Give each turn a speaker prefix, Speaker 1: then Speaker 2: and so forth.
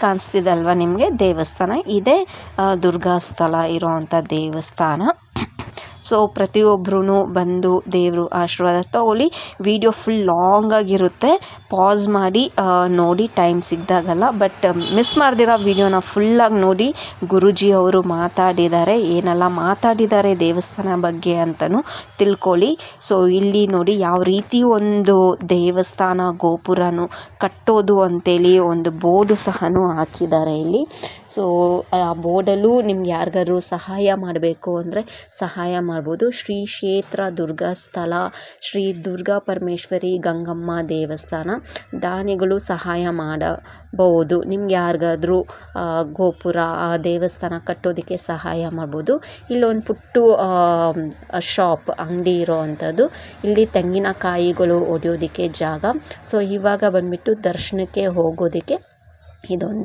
Speaker 1: ಕಾಣಿಸ್ತಿದೆ ಅಲ್ವಾ ನಿಮಗೆ ದೇವಸ್ಥಾನ, ಇದೇ ದುರ್ಗಾ ಸ್ಥಳ ಇರೋವಂಥ ದೇವಸ್ಥಾನ. ಸೊ ಪ್ರತಿಯೊಬ್ಬರೂ ಬಂದು ದೇವರು ಆಶೀರ್ವಾದ ತಗೊಳ್ಳಿ. ವಿಡಿಯೋ ಫುಲ್ ಲಾಂಗ್ ಆಗಿರುತ್ತೆ, ಪಾಸ್ ಮಾಡಿ ನೋಡಿ ಟೈಮ್ ಸಿಕ್ಕಿದಾಗಲ್ಲ. ಬಟ್ ಮಿಸ್ ಮಾಡ್ದಿರೋ ವಿಡಿಯೋನ ಫುಲ್ಲಾಗಿ ನೋಡಿ. ಗುರೂಜಿ ಅವರು ಮಾತಾಡಿದ್ದಾರೆ, ಏನೆಲ್ಲ ಮಾತಾಡಿದ್ದಾರೆ ದೇವಸ್ಥಾನ ಬಗ್ಗೆ ಅಂತಲೂ ತಿಳ್ಕೊಳ್ಳಿ. ಸೊ ಇಲ್ಲಿ ನೋಡಿ ಯಾವ ರೀತಿ ಒಂದು ದೇವಸ್ಥಾನ ಗೋಪುರನು ಕಟ್ಟೋದು ಅಂತೇಳಿ ಒಂದು ಬೋರ್ಡು ಸಹ ಹಾಕಿದ್ದಾರೆ ಇಲ್ಲಿ. ಸೊ ಆ ಬೋರ್ಡಲ್ಲೂ ನಿಮ್ಗೆ ಯಾರಿಗಾದ್ರು ಸಹಾಯ ಮಾಡಬೇಕು ಅಂದರೆ ಸಹಾಯ ಮಾಡ್ಬೋದು. ಶ್ರೀ ಕ್ಷೇತ್ರ ದುರ್ಗಾ ಸ್ಥಳ, ಶ್ರೀ ದುರ್ಗಾ ಪರಮೇಶ್ವರಿ ಗಂಗಮ್ಮ ದೇವಸ್ಥಾನ, ದಾನಿಗಳು ಸಹಾಯ ಮಾಡಬಹುದು. ನಿಮ್ಗೆ ಯಾರಿಗಾದ್ರೂ ಗೋಪುರ ದೇವಸ್ಥಾನ ಕಟ್ಟೋದಕ್ಕೆ ಸಹಾಯ ಮಾಡ್ಬೋದು. ಇಲ್ಲೊಂದು ಪುಟ್ಟು ಶಾಪ್ ಅಂಗಡಿ ಇರೋ ಅಂಥದ್ದು. ಇಲ್ಲಿ ತೆಂಗಿನಕಾಯಿಗಳು ಒಡೆಯೋದಕ್ಕೆ ಜಾಗ. ಸೊ ಇವಾಗ ಬಂದುಬಿಟ್ಟು ದರ್ಶನಕ್ಕೆ ಹೋಗೋದಕ್ಕೆ ಇದೊಂದು